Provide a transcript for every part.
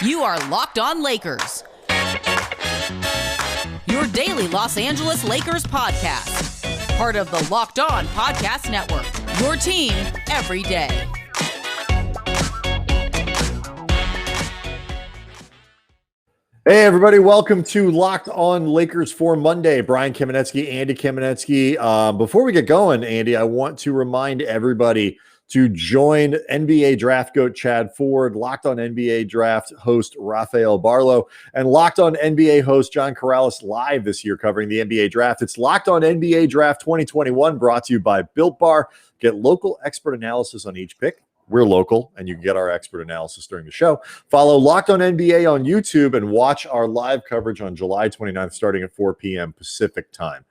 You are Locked On Lakers, your daily Los Angeles Lakers podcast. Part of the Locked On Podcast Network, your team every day. Hey, everybody. Welcome to Locked On Lakers for Monday. Brian Kamenetsky, Andy Kamenetsky. Before we get going, Andy, I want to remind everybody to join NBA Draft Goat Chad Ford, Locked On NBA Draft host Rafael Barlow, and Locked On NBA host John Corrales live this year covering the NBA Draft. It's Locked On NBA Draft 2021, brought to you by Built Bar. Get local expert analysis on each pick. We're local, and you can get our expert analysis during the show. Follow Locked On NBA on YouTube and watch our live coverage on July 29th, starting at 4 p.m. Pacific time.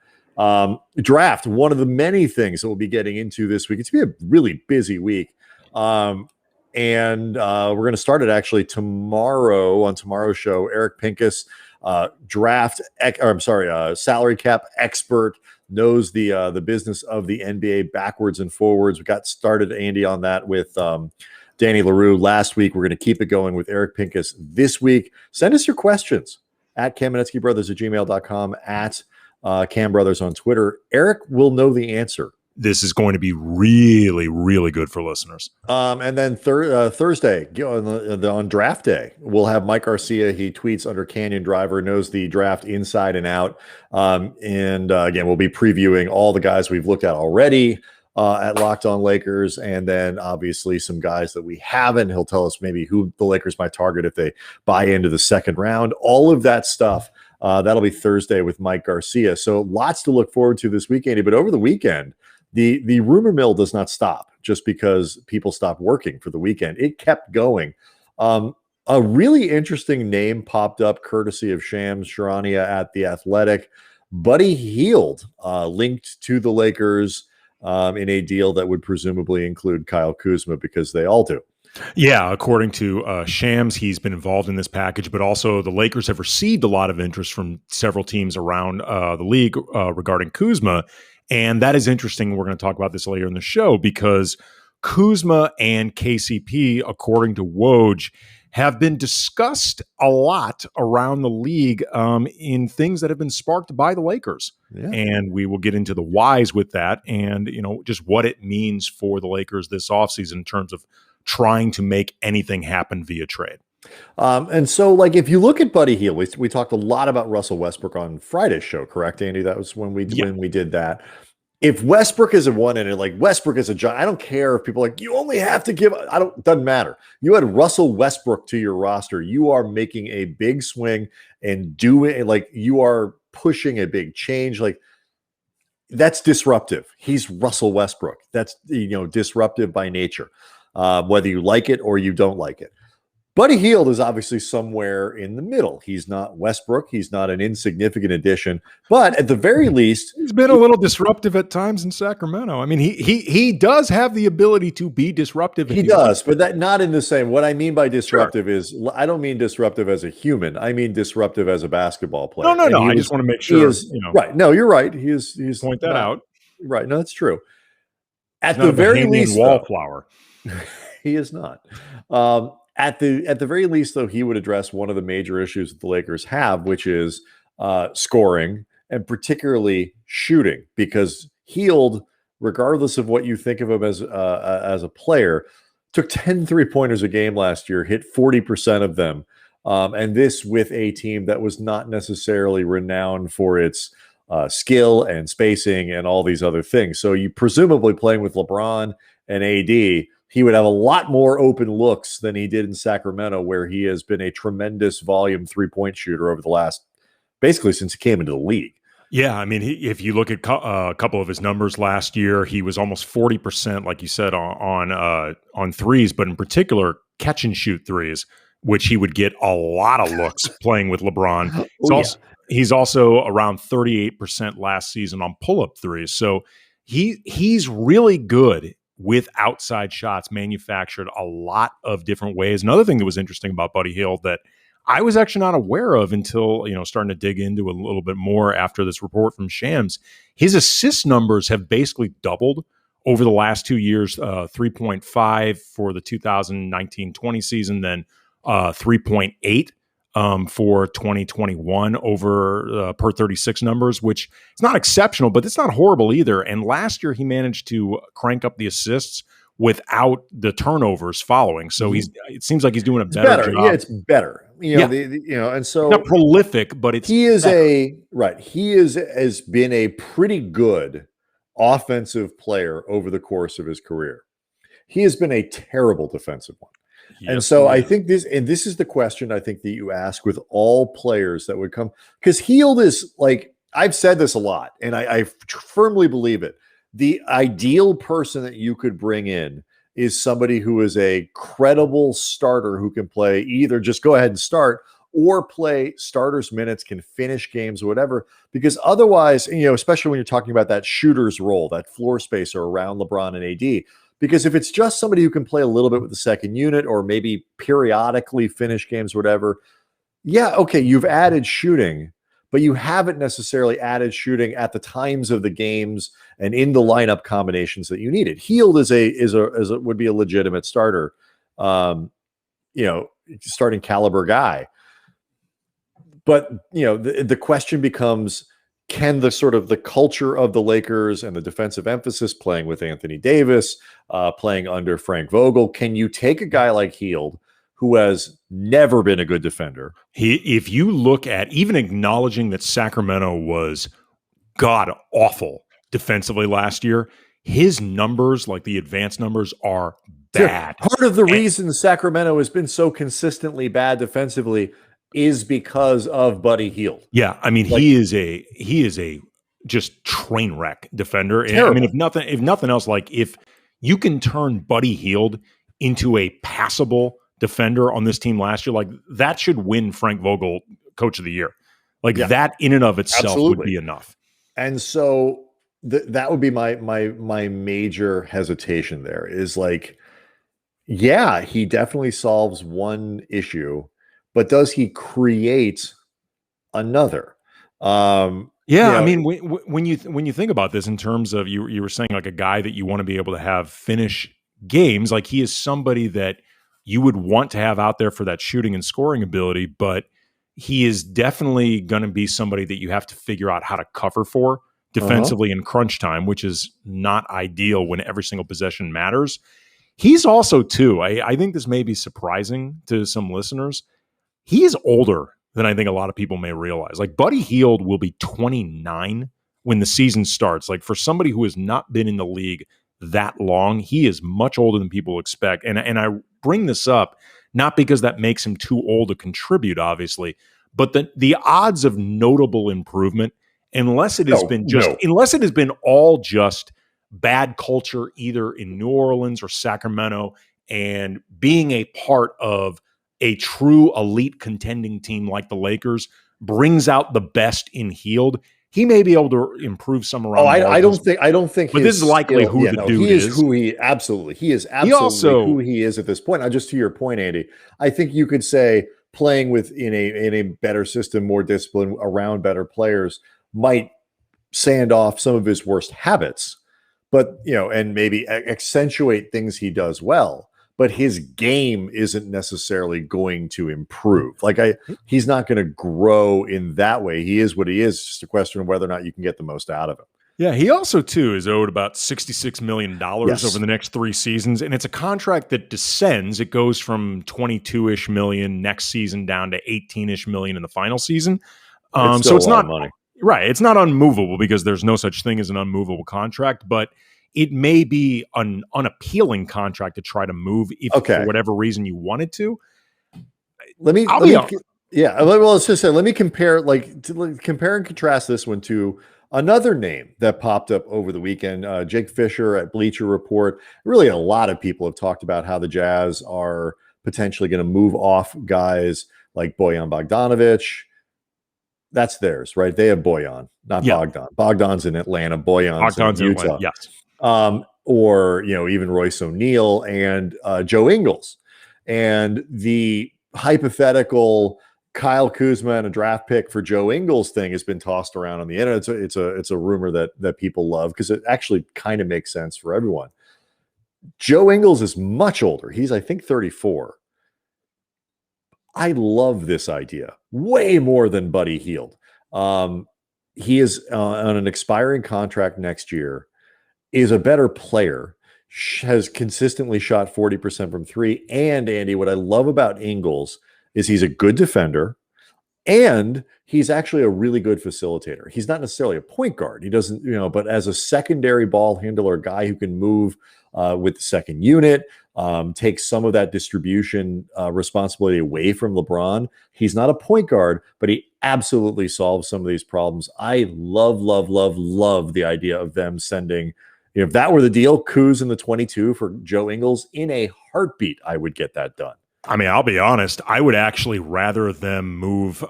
Draft, one of the many things that we'll be getting into this week. It's going to be a really busy week. And we're going to start it actually tomorrow on tomorrow's show. Eric Pincus, salary cap expert, knows the business of the NBA backwards and forwards. We got started, Andy, on that with Danny LaRue last week. We're going to keep it going with Eric Pincus this week. Send us your questions at KamenetskyBrothers@gmail.com, at Cam Brothers on Twitter. Eric will know the answer. This is going to be really, really good for listeners. And then Thursday, on draft day, we'll have Mike Garcia. He tweets under Canyon Driver, knows the draft inside and out. Again, we'll be previewing all the guys we've looked at already at Locked On Lakers, and then obviously some guys that we haven't. He'll tell us maybe who the Lakers might target if they buy into the second round. All of that stuff. That'll be Thursday with Mike Garcia. So lots to look forward to this weekend. But over the weekend, the rumor mill does not stop just because people stopped working for the weekend. It kept going. A really interesting name popped up courtesy of Shams Charania at The Athletic. Buddy Hield linked to the Lakers in a deal that would presumably include Kyle Kuzma, because they all do. Yeah, according to Shams, he's been involved in this package, but also the Lakers have received a lot of interest from several teams around the league regarding Kuzma. And that is interesting. We're going to talk about this later in the show, because Kuzma and KCP, according to Woj, have been discussed a lot around the league in things that have been sparked by the Lakers. Yeah. And we will get into the whys with that and, just what it means for the Lakers this offseason in terms of trying to make anything happen via trade. And so, if you look at Buddy Hield, we talked a lot about Russell Westbrook on Friday's show, correct, Andy? That was when we did that. If Westbrook is a one and Westbrook is a giant, I don't care if people are you only have to give. Doesn't matter. You had Russell Westbrook to your roster. You are making a big swing and you are pushing a big change. That's disruptive. He's Russell Westbrook. That's disruptive by nature, whether you like it or you don't like it. Buddy Hield is obviously somewhere in the middle. He's not Westbrook. He's not an insignificant addition, but at the very least, he's been a little disruptive at times in Sacramento. I mean, he does have the ability to be disruptive. He does, but that not in the same. What I mean by disruptive is, I don't mean disruptive as a human. I mean disruptive as a basketball player. No. I just want to make sure. Right. No, you're right. He's point that out. Right. No, that's true. At the very least, wallflower. He is not. At the very least, though, he would address one of the major issues that the Lakers have, which is scoring and particularly shooting, because Hield, regardless of what you think of him as a player, took 10 3-pointers a game last year, hit 40% of them. And this with a team that was not necessarily renowned for its skill and spacing and all these other things. So you presumably playing with LeBron and AD, he would have a lot more open looks than he did in Sacramento, where he has been a tremendous volume 3-point shooter over the last, basically since he came into the league. Yeah, I mean, if you look at a couple of his numbers last year, he was almost 40%, like you said, on threes, but in particular, catch and shoot threes, which he would get a lot of looks playing with LeBron. He's also around 38% last season on pull-up threes. So he's really good with outside shots manufactured a lot of different ways. Another thing that was interesting about Buddy Hield that I was actually not aware of until, starting to dig into a little bit more after this report from Shams, his assist numbers have basically doubled over the last 2 years, 3.5 for the 2019-20 season, then 3.8 for 2021 over per 36 numbers, which it's not exceptional, but it's not horrible either. And last year he managed to crank up the assists without the turnovers following. So it seems like he's doing a better job. Yeah, it's better. And so not prolific, but it's he is better. He has been a pretty good offensive player over the course of his career. He has been a terrible defensive one. Yes, and so I think this is the question I think that you ask with all players that would come, because Hield is like, I've said this a lot, and I firmly believe it. The ideal person that you could bring in is somebody who is a credible starter who can play either just go ahead and start or play starters minutes, can finish games or whatever, because otherwise, especially when you're talking about that shooter's role, that floor spacer around LeBron and AD, because if it's just somebody who can play a little bit with the second unit or maybe periodically finish games or whatever, yeah, okay, you've added shooting, but you haven't necessarily added shooting at the times of the games and in the lineup combinations that you needed. Hield would be a legitimate starter, starting caliber guy. But the question becomes, can the sort of the culture of the Lakers and the defensive emphasis, playing with Anthony Davis, playing under Frank Vogel, can you take a guy like Hield, who has never been a good defender? If you look at, even acknowledging that Sacramento was god awful defensively last year, his numbers, like the advanced numbers, are bad. Part of the reason Sacramento has been so consistently bad defensively is because of Buddy Hield. Yeah, I mean, he is a just train wreck defender. And, I mean, if nothing else, like if you can turn Buddy Hield into a passable defender on this team last year, like that should win Frank Vogel Coach of the Year. Like that in and of itself would be enough. And so that would be my major hesitation there is like, yeah, he definitely solves one issue, but does he create another? I mean, when you think about this in terms of you were saying like a guy that you want to be able to have finish games, like he is somebody that you would want to have out there for that shooting and scoring ability, but he is definitely going to be somebody that you have to figure out how to cover for defensively in crunch time, which is not ideal when every single possession matters. He's also, too, I think this may be surprising to some listeners, he is older than I think a lot of people may realize. Like Buddy Hield will be 29 when the season starts. Like for somebody who has not been in the league that long, he is much older than people expect. And I bring this up not because that makes him too old to contribute, obviously, but the odds of notable improvement, unless it has been all just bad culture either in New Orleans or Sacramento, and being a part of a true elite contending team like the Lakers brings out the best in Hield. He may be able to improve some around. I don't think. But this is likely who the dude is. He is absolutely who he is at this point. Now, just to your point, Andy, I think you could say playing in a better system, more discipline around better players might sand off some of his worst habits, but and maybe accentuate things he does well. But his game isn't necessarily going to improve. He's not going to grow in that way. He is what he is. It's just a question of whether or not you can get the most out of him. Yeah, he also, too, is owed about $66 million over the next 3 seasons. And it's a contract that descends. It goes from 22-ish million next season down to 18-ish million in the final season. So it's not money. Right. It's not unmovable because there's no such thing as an unmovable contract, but it may be an unappealing contract to try to move if for whatever reason you wanted to. Let's just say, let me compare and contrast this one to another name that popped up over the weekend. Jake Fisher at Bleacher Report. Really, a lot of people have talked about how the Jazz are potentially going to move off guys like Bojan Bogdanovic. That's theirs, right? They have Bojan, not Bogdan. Bogdan's in Atlanta. Bojan's in Utah. Yes. Or even Royce O'Neal and Joe Ingles, and the hypothetical Kyle Kuzma and a draft pick for Joe Ingles thing has been tossed around on the internet. It's a rumor that people love because it actually kind of makes sense for everyone. Joe Ingles is much older. He's I think 34. I love this idea way more than Buddy Hield. He is on an expiring contract next year, is a better player, has consistently shot 40% from three. And Andy, what I love about Ingles is he's a good defender and he's actually a really good facilitator. He's not necessarily a point guard. He doesn't, but as a secondary ball handler, a guy who can move with the second unit, take some of that distribution responsibility away from LeBron. He's not a point guard, but he absolutely solves some of these problems. I love the idea of them sending, if that were the deal, Kuz in the 22 for Joe Ingles, in a heartbeat, I would get that done. I mean, I'll be honest. I would actually rather them move,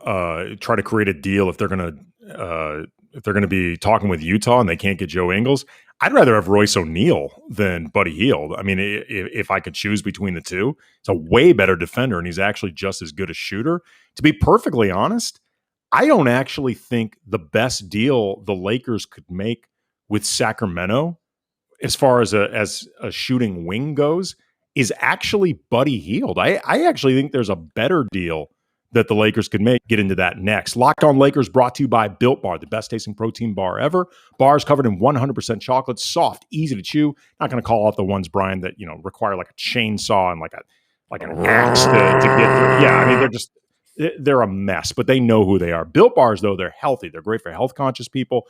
try to create a deal if they're going to be talking with Utah and they can't get Joe Ingles. I'd rather have Royce O'Neal than Buddy Hield. I mean, if I could choose between the two, it's a way better defender, and he's actually just as good a shooter. To be perfectly honest, I don't actually think the best deal the Lakers could make with Sacramento, as far as a shooting wing goes, is actually Buddy Hield. I actually think there's a better deal that the Lakers could make. Get into that next. Locked On Lakers brought to you by Built Bar, the best tasting protein bar ever. Bars covered in 100% chocolate, soft, easy to chew. Not going to call out the ones, Brian, that require like a chainsaw and like an axe to get through. Yeah, I mean they're a mess, but they know who they are. Built Bars, though, they're healthy. They're great for health conscious people,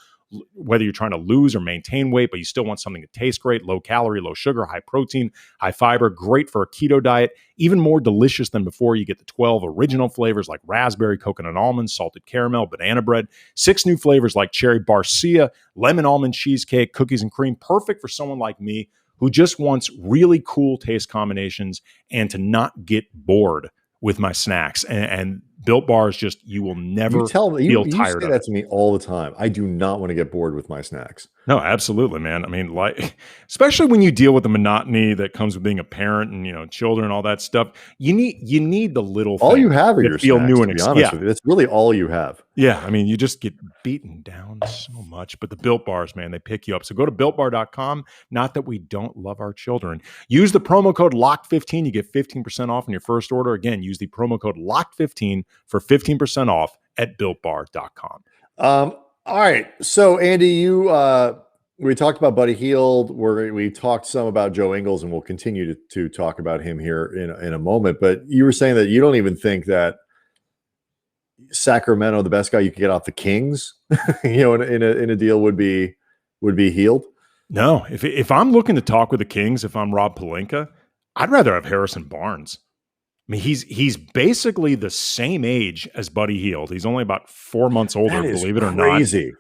whether you're trying to lose or maintain weight, but you still want something to taste great, low calorie, low sugar, high protein, high fiber, great for a keto diet, even more delicious than before. You get the 12 original flavors like raspberry, coconut almond, salted caramel, banana bread, 6 new flavors like cherry barcia, lemon almond cheesecake, cookies and cream, perfect for someone like me who just wants really cool taste combinations and to not get bored with my snacks. And Built Bars, just, you will never feel tired you say that to me all the time. I do not want to get bored with my snacks. No, absolutely, man. I mean, like, especially when you deal with the monotony that comes with being a parent and children and all that stuff. You need the little all you have are your feel snacks, new and to be honest with you. That's really all you have. Yeah, I mean, you just get beaten down so much. But the Built Bars, man, they pick you up. So go to BuiltBar.com. Not that we don't love our children. Use the promo code LOCKED15. You get 15% off on your first order. Again, use the promo code LOCKED15 for 15% off at BuiltBar.com. All right. So, Andy, we talked about Buddy Hield. We talked some about Joe Ingles, and we'll continue to talk about him here in a moment. But you were saying that you don't even think that Sacramento, the best guy you could get off the Kings, in a deal would be Hield. No, if I'm looking to talk with the Kings, if I'm Rob Pelinka, I'd rather have Harrison Barnes. I mean, he's basically the same age as Buddy Hield. He's only about 4 months older, believe it or not. Crazy.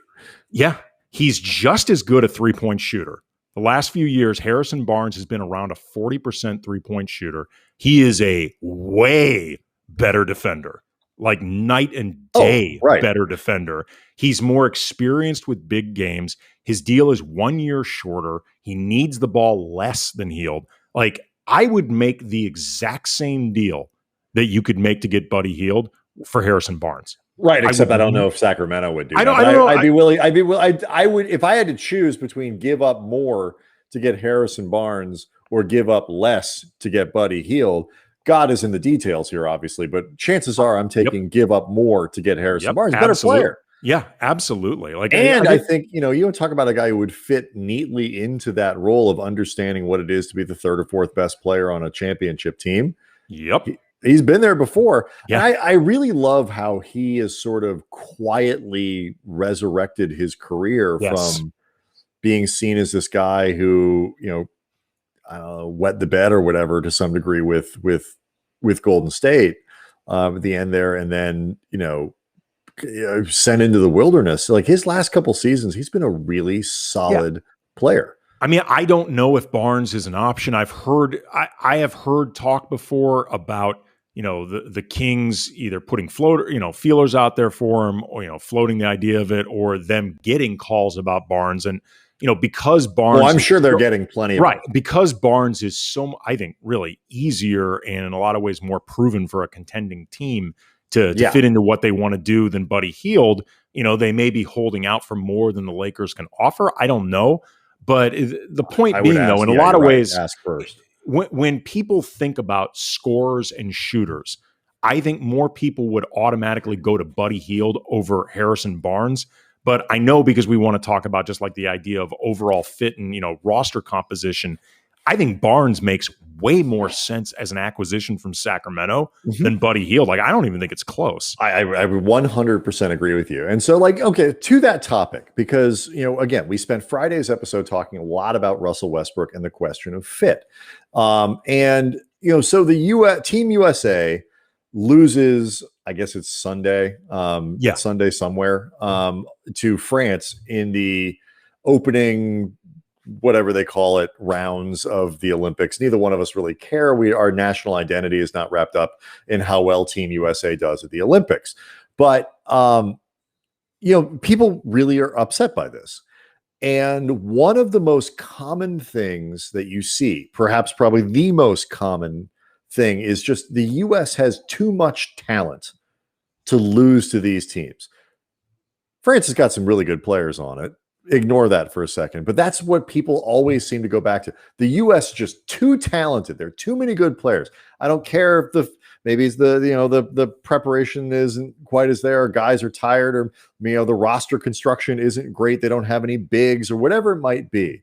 Yeah, he's just as good a three-point shooter. The last few years, Harrison Barnes has been around a 40% three-point shooter. He is a way better defender, like night and day better defender. He's more experienced with big games. His deal is 1 year shorter. He needs the ball less than Hield. Like, I would make the exact same deal that you could make to get Buddy Hield for Harrison Barnes. Right, except I don't know if Sacramento would do that. I don't know. I'd be willing. I would, if I had to choose between give up more to get Harrison Barnes or give up less to get Buddy Hield. God is in the details here, obviously, but chances are I'm taking give up more to get Harrison Barnes. Better player. Yeah, absolutely. I think, you talk about a guy who would fit neatly into that role of understanding what it is to be the third or fourth best player on a championship team. Yep. He's been there before. Yeah. And I really love how he has sort of quietly resurrected his career from being seen as this guy who, wet the bed or whatever to some degree with Golden State at the end there. And then, sent into the wilderness. Like his last couple seasons, he's been a really solid player. I mean, I don't know if Barnes is an option. I have heard talk before about, the Kings either putting feelers out there for him, or, floating the idea of it, or them getting calls about Barnes. And, because Barnes, I'm sure they're getting plenty of right. Because Barnes is so, I think, really easier and in a lot of ways more proven for a contending team to fit into what they want to do than Buddy Hield. They may be holding out for more than the Lakers can offer. I don't know. But the point being, though, in a lot of ways, ask first. When people think about scorers and shooters, I think more people would automatically go to Buddy Hield over Harrison Barnes. But I know, because we want to talk about just like the idea of overall fit and, roster composition, I think Barnes makes way more sense as an acquisition from Sacramento than Buddy Hield. Like, I don't even think it's close. I would 100% agree with you. And so, like, okay, to that topic, because, again, we spent Friday's episode talking a lot about Russell Westbrook and the question of fit. So the Team USA loses, I guess it's Sunday, Sunday somewhere, to France in the opening, whatever they call it, rounds of the Olympics. Neither one of us really care. Our national identity is not wrapped up in how well Team USA does at the Olympics. But, people really are upset by this. And one of the most common things that you see, perhaps probably the most common thing, is just the U.S. has too much talent to lose to these teams. France has got some really good players on it. Ignore that for a second. But that's what people always seem to go back to. The U.S. is just too talented. There are too many good players. I don't care if maybe it's the preparation isn't quite as there, or guys are tired, or the roster construction isn't great. They don't have any bigs or whatever it might be.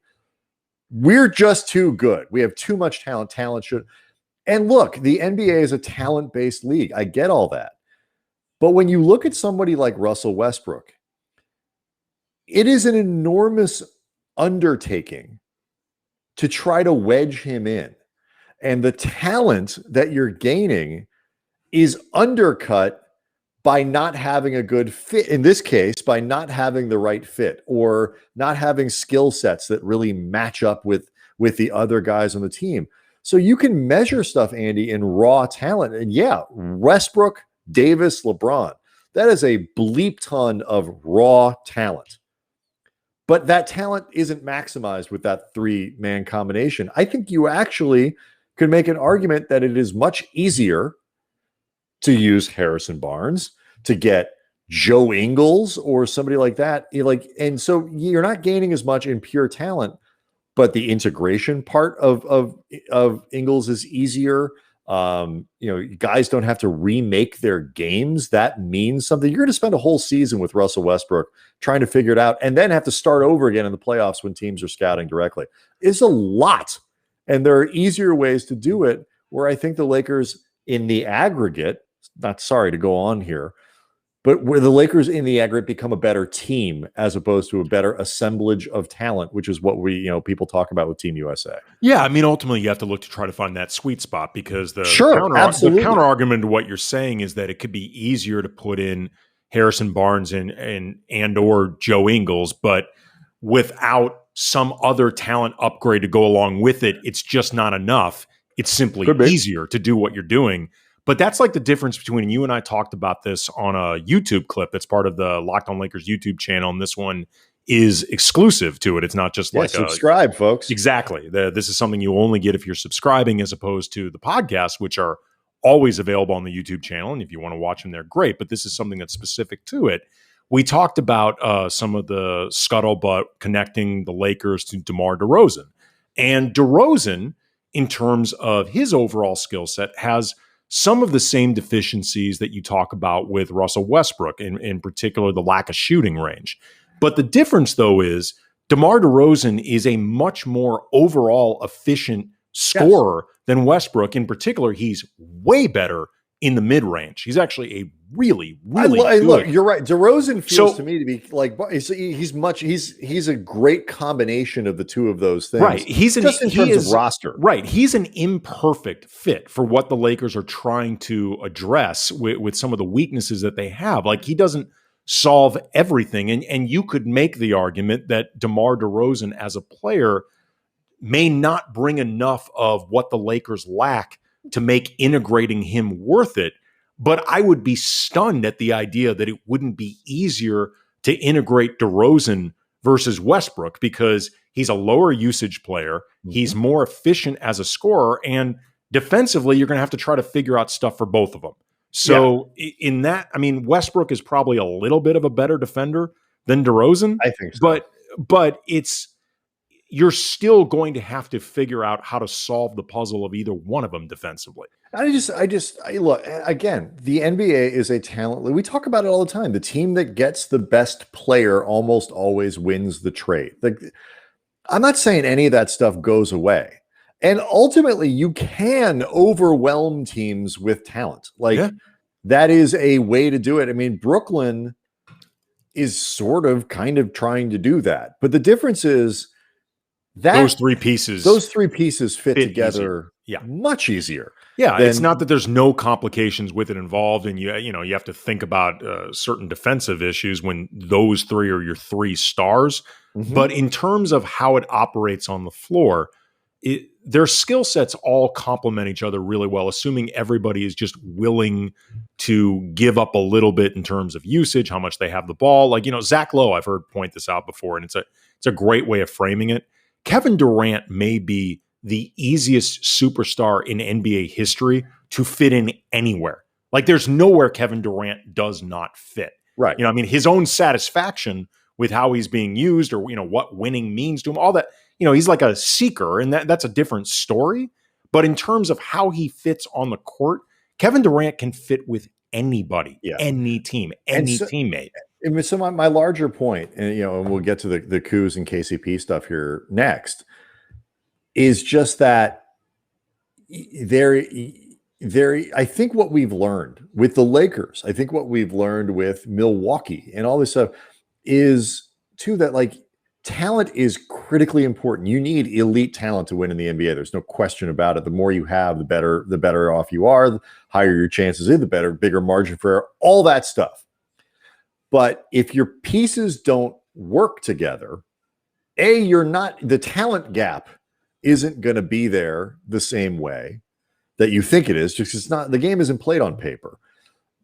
We're just too good. We have too much talent. Talent should. And look, the NBA is a talent-based league. I get all that. But when you look at somebody like Russell Westbrook, it is an enormous undertaking to try to wedge him in. And the talent that you're gaining is undercut by not having a good fit. In this case, by not having the right fit, or not having skill sets that really match up with the other guys on the team. So you can measure stuff, Andy, in raw talent. And yeah, Westbrook, Davis, LeBron, that is a bleep ton of raw talent. But that talent isn't maximized with that three-man combination. I think you actually could make an argument that it is much easier to use Harrison Barnes, to get Joe Ingles or somebody like that. And so you're not gaining as much in pure talent, but the integration part of Ingles is easier. Guys don't have to remake their games. That means something. You're going to spend a whole season with Russell Westbrook trying to figure it out, and then have to start over again in the playoffs when teams are scouting directly. It's a lot. And there are easier ways to do it, where I think the Lakers in the aggregate, not sorry to go on here, but where the Lakers in the aggregate become a better team as opposed to a better assemblage of talent, which is what people talk about with Team USA. Yeah, I mean, ultimately you have to look to try to find that sweet spot, because the counter argument to what you're saying is that it could be easier to put in Harrison Barnes and or Joe Ingles, but without some other talent upgrade to go along with it, it's just not enough. It's simply easier to do what you're doing. But that's like the difference between, you and I talked about this on a YouTube clip that's part of the Locked On Lakers YouTube channel, and this one is exclusive to it. It's not just subscribe, folks. Exactly. This is something you only get if you're subscribing, as opposed to the podcasts, which are always available on the YouTube channel. And if you want to watch them, they're great. But this is something that's specific to it. We talked about some of the scuttlebutt connecting the Lakers to DeMar DeRozan. And DeRozan, in terms of his overall skill set, has some of the same deficiencies that you talk about with Russell Westbrook, in particular, the lack of shooting range. But the difference, though, is DeMar DeRozan is a much more overall efficient scorer than Westbrook. In particular, he's way better in the mid-range. He's actually a really good. Look, you're right. DeRozan feels to me to be like he's a great combination of the two of those things. Right. In terms of roster. Right. He's an imperfect fit for what the Lakers are trying to address with some of the weaknesses that they have. Like, he doesn't solve everything. And you could make the argument that DeMar DeRozan as a player may not bring enough of what the Lakers lack to make integrating him worth it. But I would be stunned at the idea that it wouldn't be easier to integrate DeRozan versus Westbrook, because he's a lower usage player. Mm-hmm. He's more efficient as a scorer, and defensively, you're going to have to try to figure out stuff for both of them. So in that, I mean, Westbrook is probably a little bit of a better defender than DeRozan. I think so. But it's you're still going to have to figure out how to solve the puzzle of either one of them defensively. I look, again, the NBA is a talent. We talk about it all the time. The team that gets the best player almost always wins the trade. Like, I'm not saying any of that stuff goes away. And ultimately, you can overwhelm teams with talent. Like, that is a way to do it. I mean, Brooklyn is sort of kind of trying to do that. But the difference is that those three pieces fit together much easier. Yeah, it's not that there's no complications with it involved, and you have to think about certain defensive issues when those three are your three stars. Mm-hmm. But in terms of how it operates on the floor, their skill sets all complement each other really well, assuming everybody is just willing to give up a little bit in terms of usage, how much they have the ball. Like, Zach Lowe, I've heard point this out before, and it's a great way of framing it. Kevin Durant may be the easiest superstar in NBA history to fit in anywhere. Like, there's nowhere Kevin Durant does not fit. Right. His own satisfaction with how he's being used, or, what winning means to him, all that, he's like a seeker, and that's a different story. But in terms of how he fits on the court, Kevin Durant can fit with anybody, any team, any teammate. And so my larger point, and we'll get to the Kuz and KCP stuff here next, is just that I think what we've learned with the Lakers, I think what we've learned with Milwaukee and all this stuff is too that, like, talent is critically important. You need elite talent to win in the NBA. There's no question about it. The more you have, the better off you are, the higher your chances is, bigger margin for error, all that stuff. But if your pieces don't work together, the talent gap isn't going to be there the same way that you think it is, just it's not, the game isn't played on paper.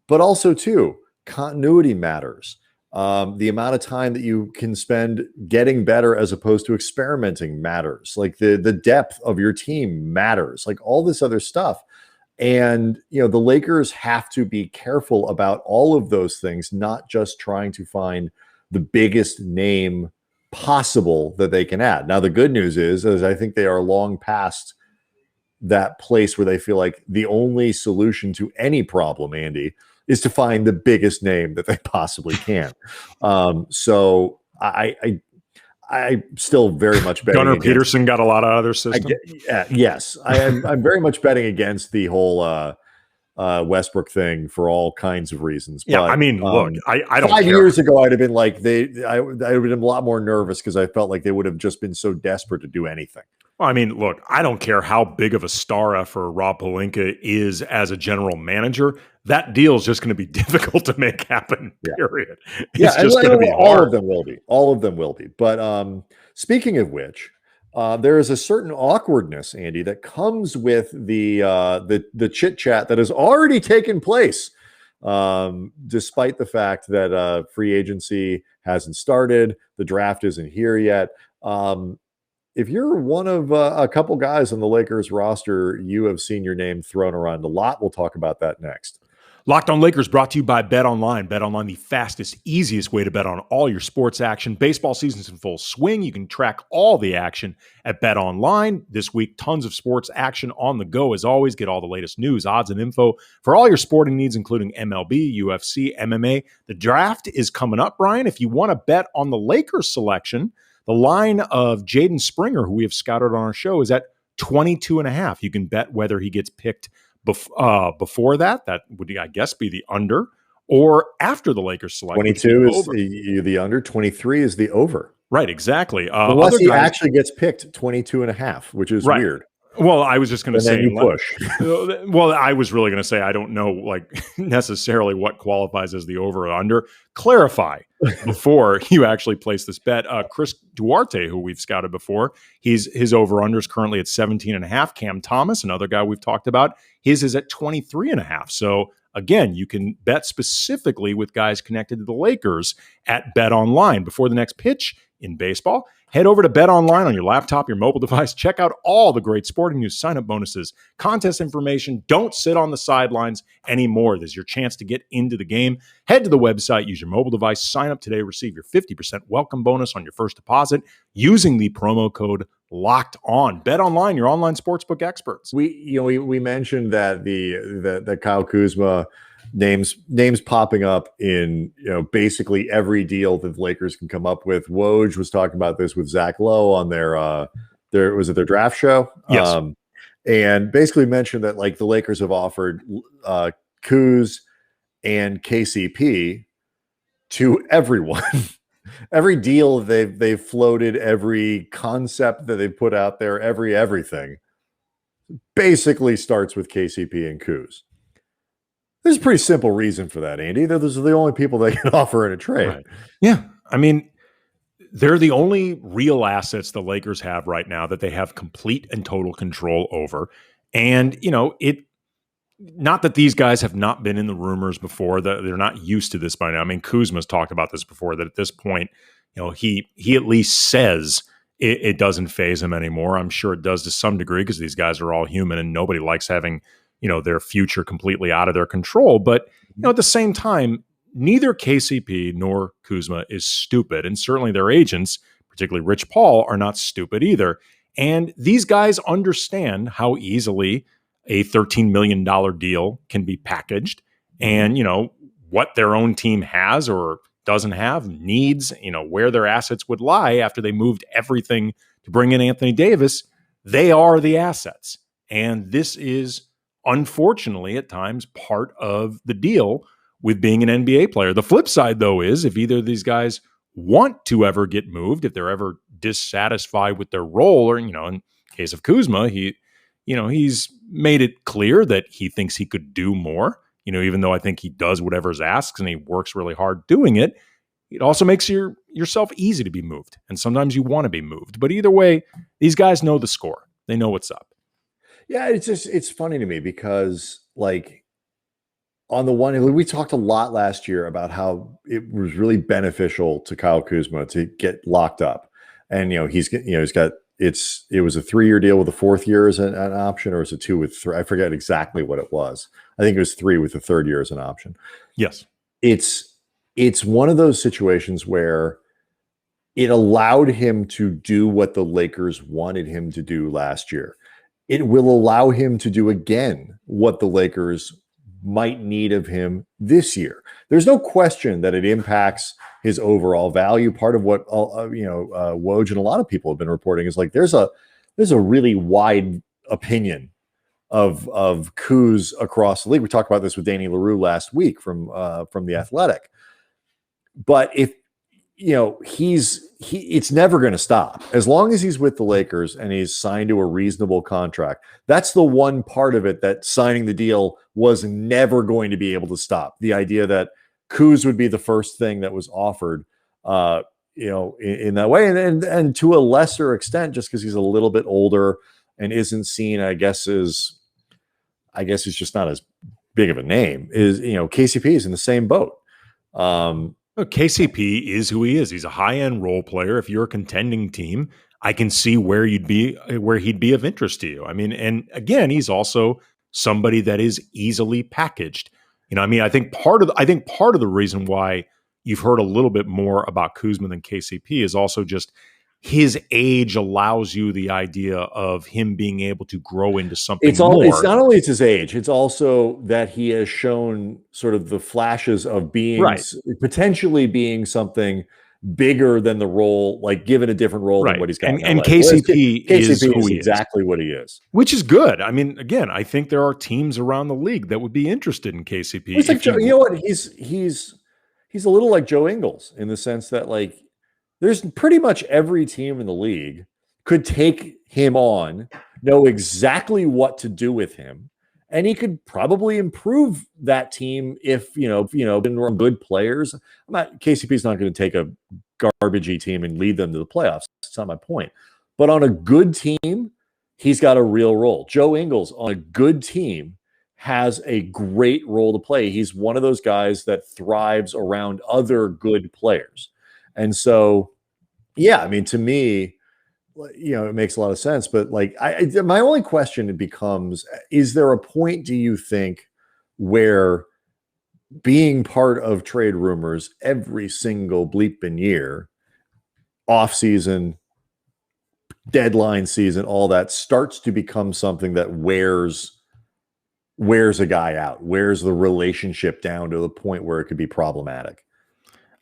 But also, too, continuity matters. The amount of time that you can spend getting better as opposed to experimenting matters. Like, the depth of your team matters, like all this other stuff. And, the Lakers have to be careful about all of those things, not just trying to find the biggest name possible that they can add. Now, the good news is I think they are long past that place where they feel like the only solution to any problem, Andy, is to find the biggest name that they possibly can. So I still very much betting Gunnar Peterson got a lot out of their system. Yes, I'm very much betting against the whole Westbrook thing for all kinds of reasons. Yeah, but, I mean, look, I don't 5 care. years ago, I'd have been like, I would have been a lot more nervous because I felt like they would have just been so desperate to do anything. Well, I mean, look, I don't care how big of a star effer Rob Pelinka is as a general manager. That deal is just going to be difficult to make happen, period. It's just going to be hard. All of them will be. But speaking of which, there is a certain awkwardness, Andy, that comes with the chit chat that has already taken place, despite the fact that free agency hasn't started, the draft isn't here yet. If you're one of a couple guys on the Lakers roster, you have seen your name thrown around a lot. We'll talk about that next. Locked On Lakers brought to you by BetOnline. BetOnline, the fastest, easiest way to bet on all your sports action. Baseball season's in full swing. You can track all the action at BetOnline. This week, tons of sports action on the go. As always, get all the latest news, odds, and info for all your sporting needs, including MLB, UFC, MMA. The draft is coming up, Brian. If you want to bet on the Lakers selection, the line of Jaden Springer, who we have scouted on our show, is at 22.5. You can bet whether he gets picked before that. That would, I guess, be the under, or after the Lakers select. 22 is the under. 23 is the over. Right, exactly. Unless he actually gets picked 22.5, which is weird. Well, I was just going to say, you push. Well, I was really going to say, I don't know, like, necessarily what qualifies as the over or under. Clarify before you actually place this bet. Chris Duarte, who we've scouted before, his over under is currently at 17.5. Cam Thomas, another guy we've talked about, his is at 23.5. So again, you can bet specifically with guys connected to the Lakers at BetOnline. Before the next pitch, in baseball. Head over to Bet Online on your laptop, your mobile device. Check out all the great sporting news, sign-up bonuses, contest information. Don't sit on the sidelines anymore. There's your chance to get into the game. Head to the website, use your mobile device, sign up today, receive your 50% welcome bonus on your first deposit using the promo code Locked On. Bet Online, your online sportsbook experts. We mentioned that the Kyle Kuzma names popping up in basically every deal that the Lakers can come up with. Woj was talking about this with Zach Lowe on their draft show. Yes. And basically mentioned that like the Lakers have offered Kuz and KCP to everyone. Every deal they've floated, every concept that they've put out there, everything basically starts with KCP and Kuz. There's a pretty simple reason for that, Andy. Those are the only people they can offer in a trade. Right. Yeah. I mean, they're the only real assets the Lakers have right now that they have complete and total control over. And, not that these guys have not been in the rumors before, that they're not used to this by now. I mean, Kuzma's talked about this before, that at this point, he at least says it doesn't faze him anymore. I'm sure it does to some degree because these guys are all human and nobody likes having their future completely out of their control. But, at the same time, neither KCP nor Kuzma is stupid. And certainly their agents, particularly Rich Paul, are not stupid either. And these guys understand how easily a $13 million deal can be packaged and, what their own team has or doesn't have, needs, where their assets would lie after they moved everything to bring in Anthony Davis. They are the assets. And this is, unfortunately, at times part of the deal with being an NBA player. The flip side, though, is if either of these guys want to ever get moved, if they're ever dissatisfied with their role, or, in case of Kuzma, he's made it clear that he thinks he could do more, even though I think he does whatever's asked and he works really hard doing it. It also makes yourself easy to be moved. And sometimes you want to be moved. But either way, these guys know the score. They know what's up. Yeah, it's funny to me because, like, on the one hand, we talked a lot last year about how it was really beneficial to Kyle Kuzma to get locked up. And, it was a 3-year deal with a 4th year as an option, or was it 2 with 3? I forget exactly what it was. I think it was 3 with the 3rd year as an option. Yes. It's one of those situations where it allowed him to do what the Lakers wanted him to do last year. It will allow him to do again what the Lakers might need of him this year. There's no question that it impacts his overall value. Part of what Woj and a lot of people have been reporting is like there's a really wide opinion of Kuz across the league. We talked about this with Danny LaRue last week from The Athletic. But if it's never going to stop as long as he's with the Lakers and he's signed to a reasonable contract. That's the one part of it that signing the deal was never going to be able to stop. The idea that Kuz would be the first thing that was offered, in that way, and to a lesser extent, just because he's a little bit older and isn't seen, I guess he's just not as big of a name. KCP is in the same boat. KCP is who he is. He's a high-end role player. If you're a contending team, I can see where he'd be of interest to you. I mean, and again, he's also somebody that is easily packaged. I think part of the reason why you've heard a little bit more about Kuzma than KCP is also just his age allows you the idea of him being able to grow into something more. It's not only his age, it's also that he has shown sort of the flashes of being potentially being something bigger than the role, like given a different role than what he's got. And KCP is exactly what he is. Which is good. I mean, again, I think there are teams around the league that would be interested in KCP. He's like you know what? He's a little like Joe Ingles in the sense that, like, there's pretty much every team in the league could take him on, know exactly what to do with him, and he could probably improve that team if been good players. KCP's not going to take a garbagey team and lead them to the playoffs. That's not my point. But on a good team, he's got a real role. Joe Ingles on a good team has a great role to play. He's one of those guys that thrives around other good players. And so, Yeah, I mean, to me, it makes a lot of sense. But like, my only question becomes: is there a point, do you think, where being part of trade rumors every single bleeping year, off season, deadline season, all that starts to become something that wears a guy out, wears the relationship down to the point where it could be problematic?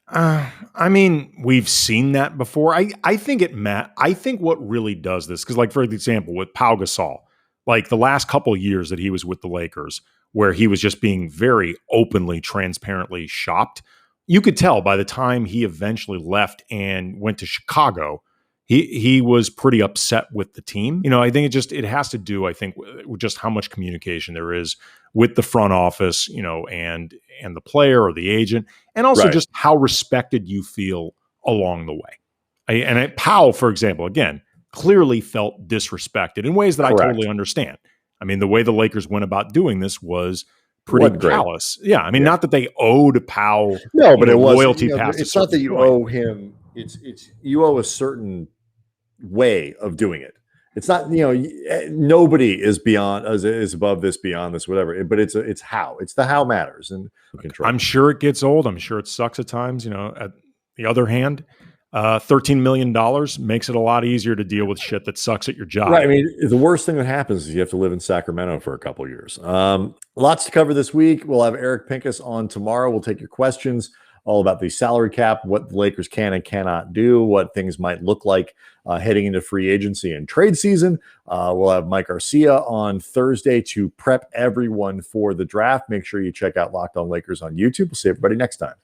I mean, we've seen that before. I think I think what really does this, because like for example, with Pau Gasol, like the last couple of years that he was with the Lakers, where he was just being very openly, transparently shopped, you could tell by the time he eventually left and went to Chicago, he was pretty upset with the team. I think it has to do, I think, with just how much communication there is with the front office, and the player or the agent, and also just how respected you feel along the way. Powell, for example, again, clearly felt disrespected in ways that I totally understand. I mean, the way the Lakers went about doing this was pretty callous. Yeah, I mean, not that they owed Powell but it was loyalty past. It's not that you owe him. It's you owe a certain way of doing it. It's not, nobody is above this, beyond this, whatever. But it's the how matters and control. I'm sure it gets old. I'm sure it sucks at times. At the other hand, $13 million makes it a lot easier to deal with shit that sucks at your job. Right. I mean, the worst thing that happens is you have to live in Sacramento for a couple of years. Lots to cover this week. We'll have Eric Pincus on tomorrow. We'll take your questions all about the salary cap, what the Lakers can and cannot do, what things might look like heading into free agency and trade season. We'll have Mike Garcia on Thursday to prep everyone for the draft. Make sure you check out Locked On Lakers on YouTube. We'll see everybody next time.